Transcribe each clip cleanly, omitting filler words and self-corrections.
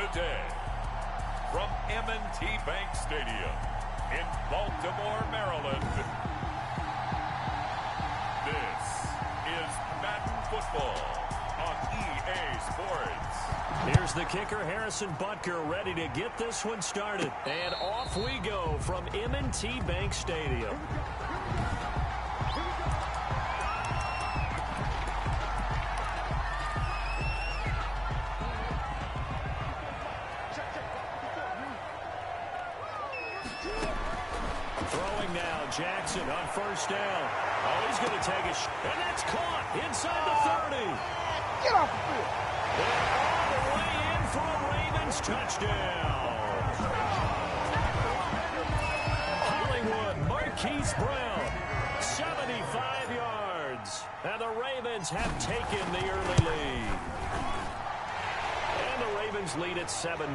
Good day. From M&T Bank Stadium in Baltimore, Maryland, this is Madden Football on EA Sports. Here's the kicker, Harrison Butker, ready to get this one started. And off we go from M&T Bank Stadium. Throwing now, Jackson on first down. Oh, he's going to take a shot, and that's caught inside the 30. Get off the field. And all the way in for a Ravens touchdown. Hollywood, Marquise Brown, 75 yards. And the Ravens have taken the early lead. And the Ravens lead at 7-0.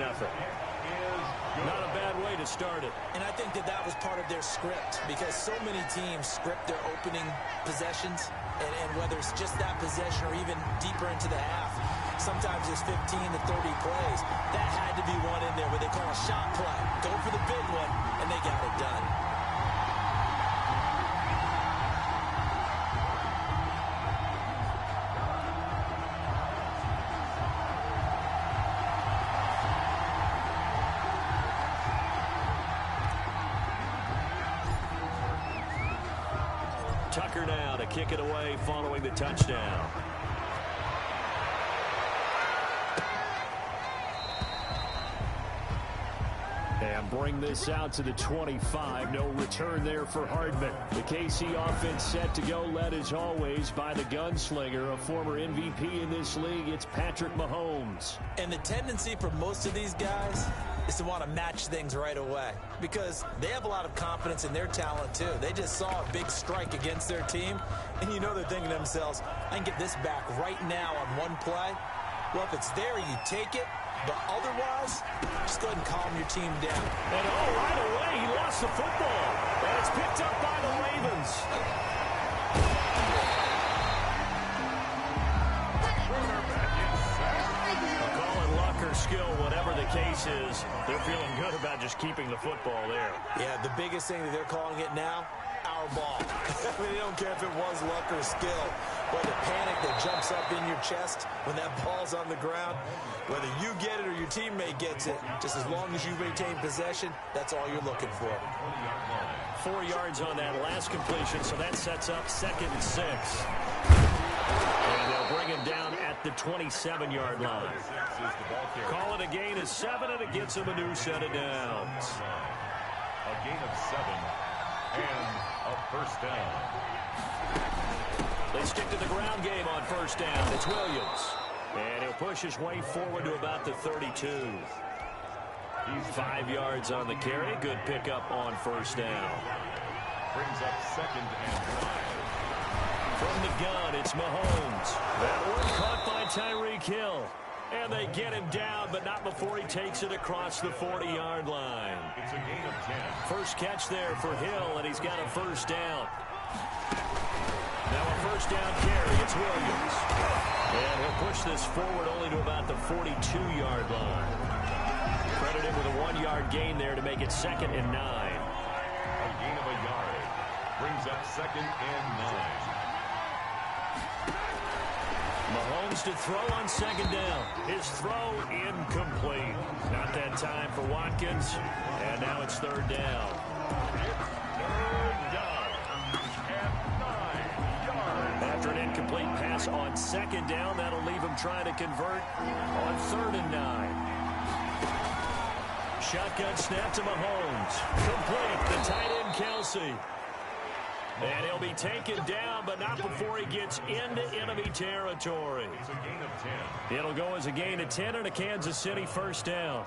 Not a bad way to start it. And I think that was part of their script, because so many teams script their opening possessions, and whether it's just that possession or even deeper into the half, sometimes it's 15 to 30 plays. That had to be one in there where they call a shot play. Go for the big one, and they got it done. Tucker now to kick it away following the touchdown. And bring this out to the 25. No return there for Hardman. The KC offense set to go, led as always by the gunslinger, a former MVP in this league. It's Patrick Mahomes. And the tendency for most of these guys is to want to match things right away, because they have a lot of confidence in their talent too. They just saw a big strike against their team, and you know they're thinking to themselves, I can get this back right now on one play. Well, if it's there, you take it. But otherwise, just go ahead and calm your team down. And right away, he lost the football. And it's picked up by the Ravens. Call it luck or skill, whatever the case is, they're feeling good about just keeping the football there. Yeah, the biggest thing that they're calling it now, our ball. I mean, they don't care if it was luck or skill, but the panic that jumps up in your chest when that ball's on the ground, whether you get it or your teammate gets it, just as long as you maintain possession, that's all you're looking for. 4 yards on that last completion, so that sets up 2nd and 6. And they'll bring him down at the 27-yard line. Call it a gain of 7, and it gets him a new set of downs. A gain of 7 and a first down. They stick to the ground game on first down. It's Williams. And he'll push his way forward to about the 32. 5 yards on the carry. Good pickup on first down. Brings up 2nd and 9. From the gun, it's Mahomes. That one caught by Tyreek Hill. And they get him down, but not before he takes it across the 40-yard line. It's a gain of 10. First catch there for Hill, and he's got a first down. Now a first down carry. It's Williams. And he'll push this forward only to about the 42-yard line. Credit him with a 1-yard gain there to make it 2nd and 9. A gain of a yard. Brings up 2nd and 9. Mahomes to throw on 2nd down. His throw incomplete. Not that time for Watkins. And now it's 3rd down. After an incomplete pass on 2nd down, that'll leave him trying to convert on 3rd and 9. Shotgun snap to Mahomes. Complete. The tight end, Kelsey. And he'll be taken down, but not before he gets into enemy territory. It's a gain of 10. It'll go as a gain of 10 and a Kansas City first down.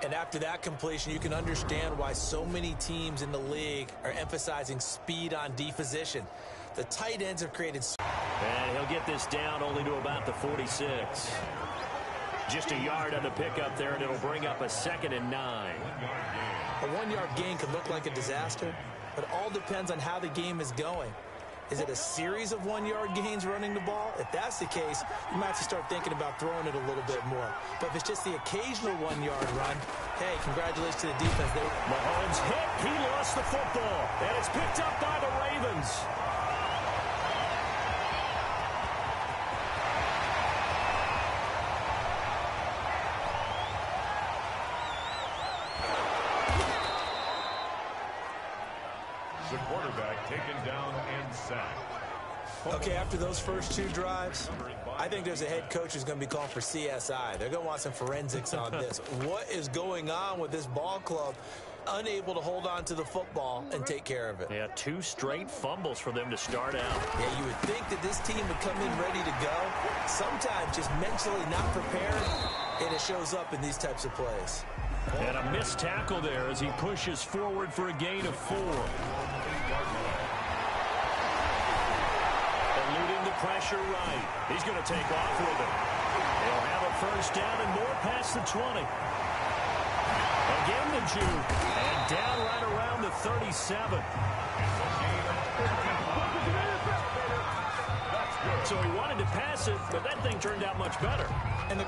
And after that completion, you can understand why so many teams in the league are emphasizing speed on D position. The tight ends have created... And he'll get this down only to about the 46. Just a yard on the pickup there, and it'll bring up a 2nd and 9. A 1-yard gain could look like a disaster, but it all depends on how the game is going. Is it a series of 1-yard gains running the ball? If that's the case, you might have to start thinking about throwing it a little bit more. But if it's just the occasional 1-yard run, hey, congratulations to the defense. Mahomes hit. He lost the football. And it's picked up by the Ravens. The quarterback taken down and sacked. Okay, after those first 2 drives, I think there's a head coach who's going to be calling for CSI. They're going to want some forensics on this. What is going on with this ball club? Unable to hold on to the football and take care of it. Yeah, 2 straight fumbles for them to start out. Yeah, you would think that this team would come in ready to go. Sometimes just mentally not prepared, and it shows up in these types of plays. And a missed tackle there as he pushes forward for a gain of 4. Eluding the pressure right. He's going to take off with it. They'll have a first down and more past the 20. Again the juke. And down right around the 37. So he wanted to pass it, but that thing turned out much better. And the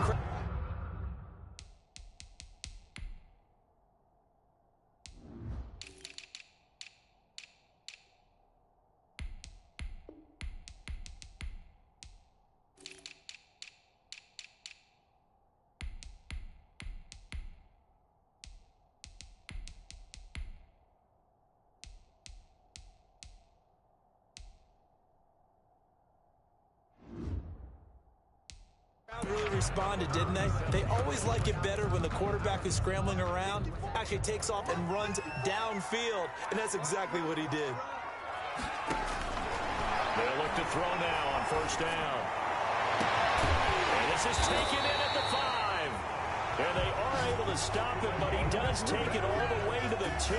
really responded, didn't they? They always like it better when the quarterback who's scrambling around actually takes off and runs downfield, and that's exactly what he did. They'll look to throw now on first down. And this is taken in at the 5. And they are able to stop him, but he does take it all the way to the 2.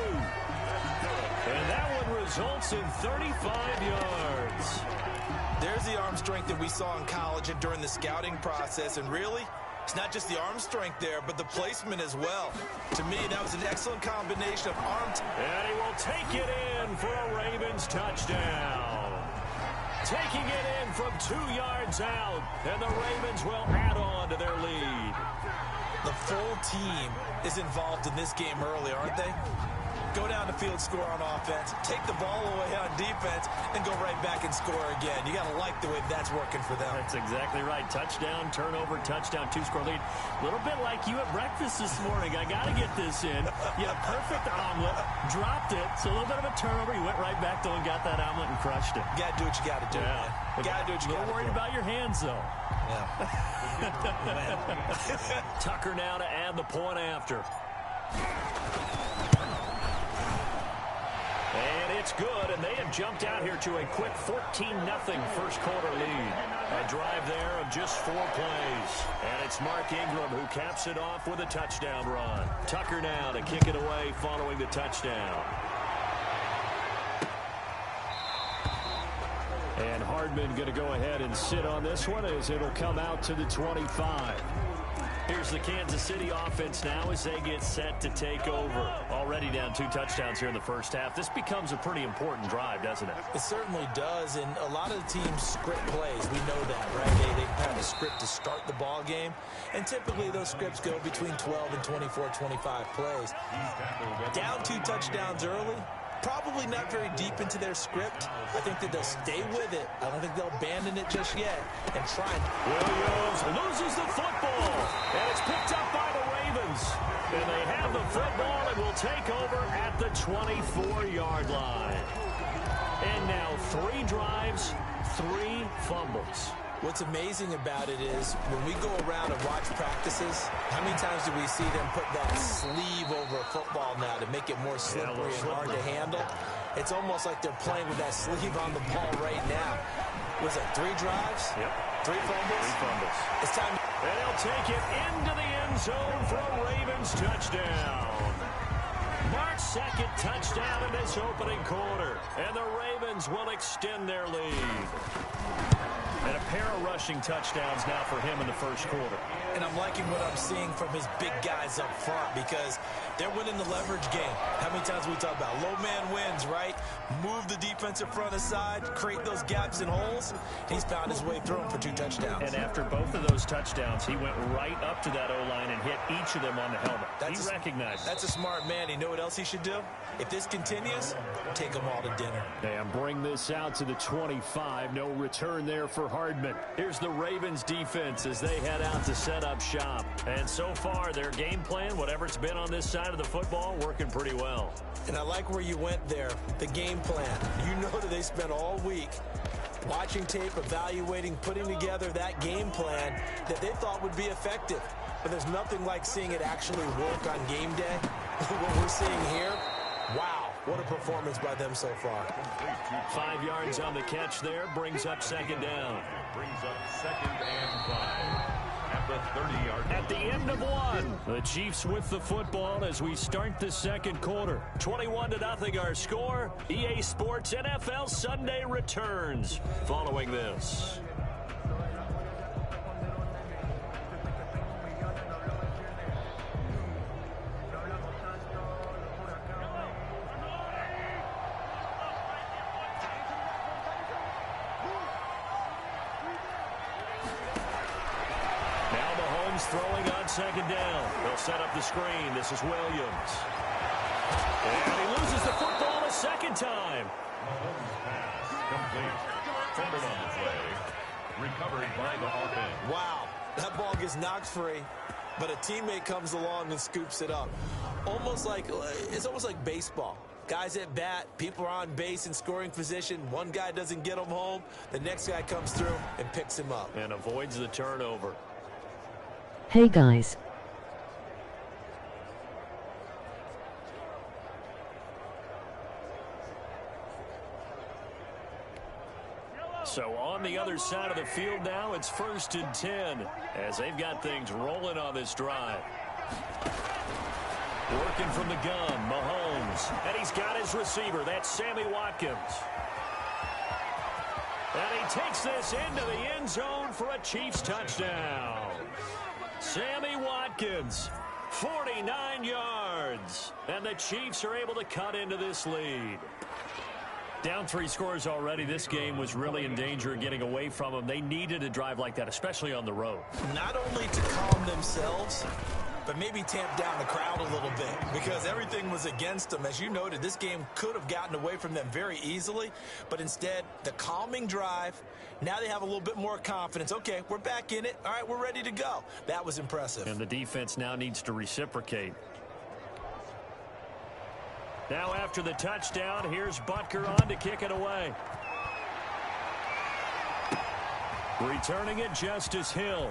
And that one results in 35 yards. There's the arm strength that we saw in college and during the scouting process. And really, it's not just the arm strength there, but the placement as well. To me, that was an excellent combination of arm. And he will take it in for a Ravens touchdown. Taking it in from 2 yards out. And the Ravens will add on to their lead. The full team is involved in this game early, aren't they? Go down the field, score on offense, take the ball away on defense, and go right back and score again. You got to like the way that's working for them. That's exactly right. Touchdown, turnover, touchdown, 2-score lead. A little bit like you at breakfast this morning. I got to get this in. You had a perfect omelet, dropped it, so a little bit of a turnover. You went right back, though, and got that omelet and crushed it. You got to do what you got to do, man. You got to do what you got to do. A little worried about your hands, though. Yeah. Tucker now to add the point after. And it's good, and they have jumped out here to a quick 14-0 first quarter lead. A drive there of just 4 plays. And it's Mark Ingram who caps it off with a touchdown run. Tucker now to kick it away following the touchdown. And Hardman going to go ahead and sit on this one as it'll come out to the 25. Here's the Kansas City offense now as they get set to take over. Already down 2 touchdowns here in the first half. This becomes a pretty important drive, doesn't it? It certainly does, and a lot of the teams script plays. We know that, right? They have a script to start the ball game, and typically those scripts go between 12 and 24, 25 plays. Down 2 touchdowns early, probably not very deep into their script. I think that they'll stay with it. I don't think they'll abandon it just yet and try. Williams loses the football, and it's picked up by the Ravens. And they have the football and will take over at the 24-yard line. And now 3 drives, 3 fumbles. What's amazing about it is when we go around and watch practices, how many times do we see them put that sleeve over a football now to make it more slippery and hard to handle? It's almost like they're playing with that sleeve on the ball right now. Was it 3 drives? Yep. 3 fumbles? 3 fumbles. It's time. And they'll take it into the end zone for a Ravens touchdown. Mark's second touchdown in this opening quarter. And the Ravens will extend their lead. And a pair of rushing touchdowns now for him in the first quarter. And I'm liking what I'm seeing from his big guys up front because they're winning the leverage game. How many times we talk about low man wins, right? Move the defensive front aside, create those gaps and holes. He's found his way through them for 2 touchdowns. And after both of those touchdowns, he went right up to that O-line and hit each of them on the helmet. He recognized it. That's a smart man. You know what else he should do? If this continues, take them all to dinner. And bring this out to the 25. No return there for Hardman. Here's the Ravens defense as they head out to set up shop. And so far, their game plan, whatever it's been on this side of the football, working pretty well. And I like where you went there, the game plan. You know that they spent all week watching tape, evaluating, putting together that game plan that they thought would be effective. But there's nothing like seeing it actually work on game day. What we're seeing here, wow, what a performance by them so far. 5 yards on the catch there, brings up second down. Brings up 2nd and 5 at the 30-yard line. At the end of one, the Chiefs with the football as we start the second quarter. 21-0 our score. EA Sports NFL Sunday returns following this. Throwing on second down. They'll set up the screen. This is Williams. And he loses the football a second time. Pass complete. Fumbled on the play. Recovered by the offense. Wow, that ball gets knocked free, but a teammate comes along and scoops it up. It's almost like baseball. Guys at bat, people are on base in scoring position. One guy doesn't get him home. The next guy comes through and picks him up. And avoids the turnover. Hey guys. So on the other side of the field now, it's 1st and 10 as they've got things rolling on this drive. Working from the gun, Mahomes. And he's got his receiver. That's Sammy Watkins. And he takes this into the end zone for a Chiefs touchdown. Sammy Watkins, 49 yards. And the Chiefs are able to cut into this lead. Down 3 scores already. This game was really in danger of getting away from them. They needed a drive like that, especially on the road. Not only to calm themselves, but maybe tamp down the crowd a little bit because everything was against them. As you noted, this game could have gotten away from them very easily, but instead, the calming drive, now they have a little bit more confidence. Okay, we're back in it. All right, we're ready to go. That was impressive. And the defense now needs to reciprocate. Now after the touchdown, here's Butker on to kick it away. Returning it, Justice Hill.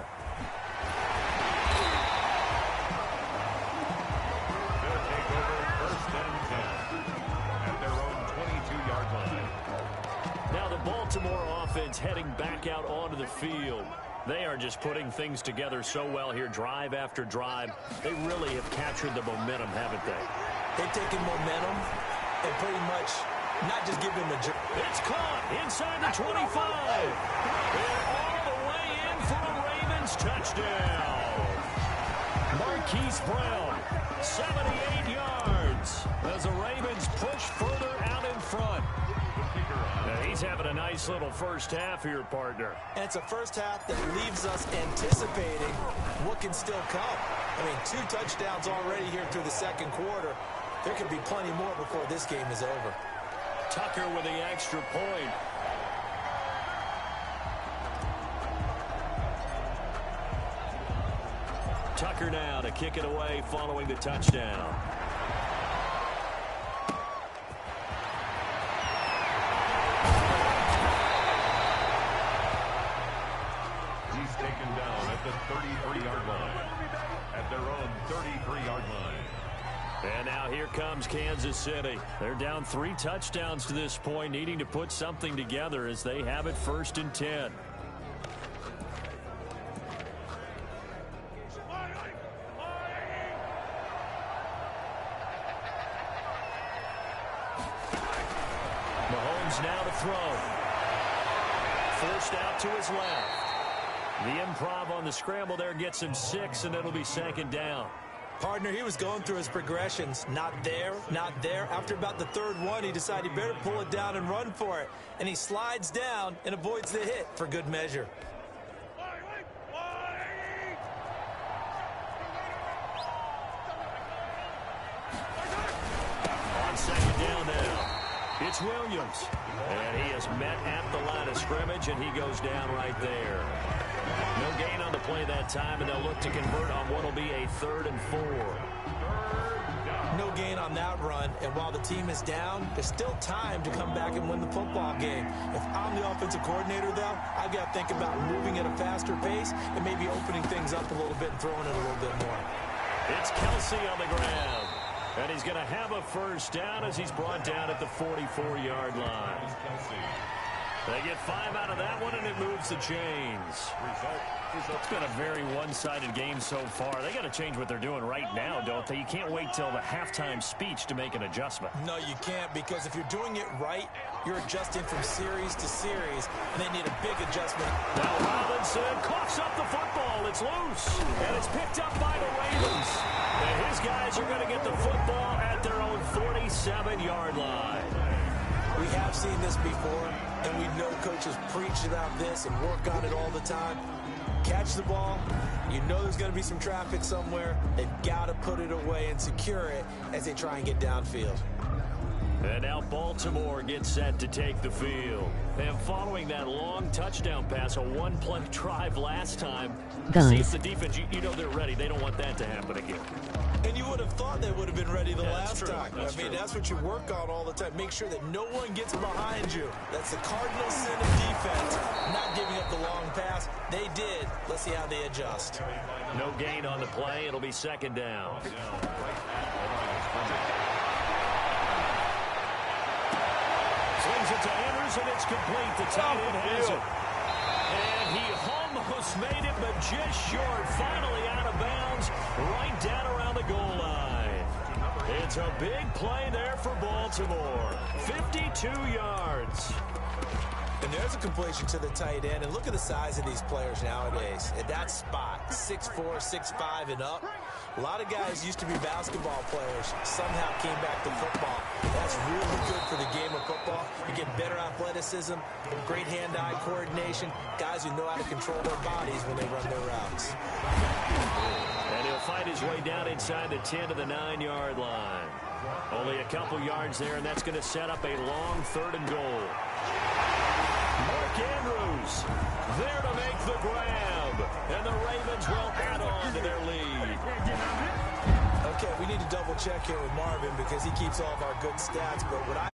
Baltimore offense heading back out onto the field. They are just putting things together so well here, drive after drive. They really have captured the momentum, haven't they? They've taken momentum and pretty much not just give them a jerk. It's caught inside the 25. They're all the way in for a Ravens touchdown. Marquise Brown, 78 yards as the Ravens push further out in front. He's having a nice little first half here, partner. And it's a first half that leaves us anticipating what can still come. I mean, 2 touchdowns already here through the second quarter. There could be plenty more before this game is over. Tucker with the extra point. Tucker now to kick it away following the touchdown. Taken down at the 33-yard line. At their own 33-yard line. And now here comes Kansas City. They're down 3 touchdowns to this point, needing to put something together as they have it 1st and 10. Mahomes now to throw. Forced out to his left. The improv on the scramble there gets him 6, and it'll be second down. Partner, he was going through his progressions. Not there, not there. After about the third one, he decided he better pull it down and run for it. And he slides down and avoids the hit for good measure. On second down now, it's Williams. And he is met at the line of scrimmage, and he goes down right there. No gain on the play that time, and they'll look to convert on what will be a 3rd and 4. No gain on that run, and while the team is down, there's still time to come back and win the football game. If I'm the offensive coordinator, though, I've got to think about moving at a faster pace and maybe opening things up a little bit and throwing it a little bit more. It's Kelsey on the ground, and he's going to have a first down as he's brought down at the 44-yard line. They get 5 out of that one, and it moves the chains. It's been a very one-sided game so far. They got to change what they're doing right now, don't they? You can't wait till the halftime speech to make an adjustment. No, you can't, because if you're doing it right, you're adjusting from series to series, and they need a big adjustment. Now Robinson coughs up the football. It's loose, and it's picked up by the Ravens. And his guys are going to get the football at their own 47-yard line. We have seen this before, and we know coaches preach about this and work on it all the time. Catch the ball. You know there's going to be some traffic somewhere. They've got to put it away and secure it as they try and get downfield. And now Baltimore gets set to take the field. And following that long touchdown pass, a one-play drive last time. Guys. See if the defense, you know they're ready. They don't want that to happen again. And you would have thought they would have been ready the last true. time. That's I mean, true. that's what you work on all the time. Make sure that no one gets behind you. That's the cardinal sin of defense, not giving up the long pass. They did. Let's see how they adjust. No gain on the play. It'll be second down. Swings it to Andrews, and it's complete. The tight end has it. And he almost made it, but just short. Finally out of bounds, right down around the goal line. It's a big play there for Baltimore. 52 yards. And there's a completion to the tight end. And look at the size of these players nowadays. At that spot, 6'4", 6'5", and up. A lot of guys used to be basketball players. Somehow came back to football. That's really good for the game of football. You get better athleticism, great hand-eye coordination, guys who know how to control their bodies when they run their routes. And he'll fight his way down inside the 10 to the 9-yard line. Only a couple yards there, and that's going to set up a long 3rd and goal. Mark Andrews there to make the grab. And the Ravens will add on to their lead. Okay, we need to double check here with Marvin because he keeps all of our good stats, but what I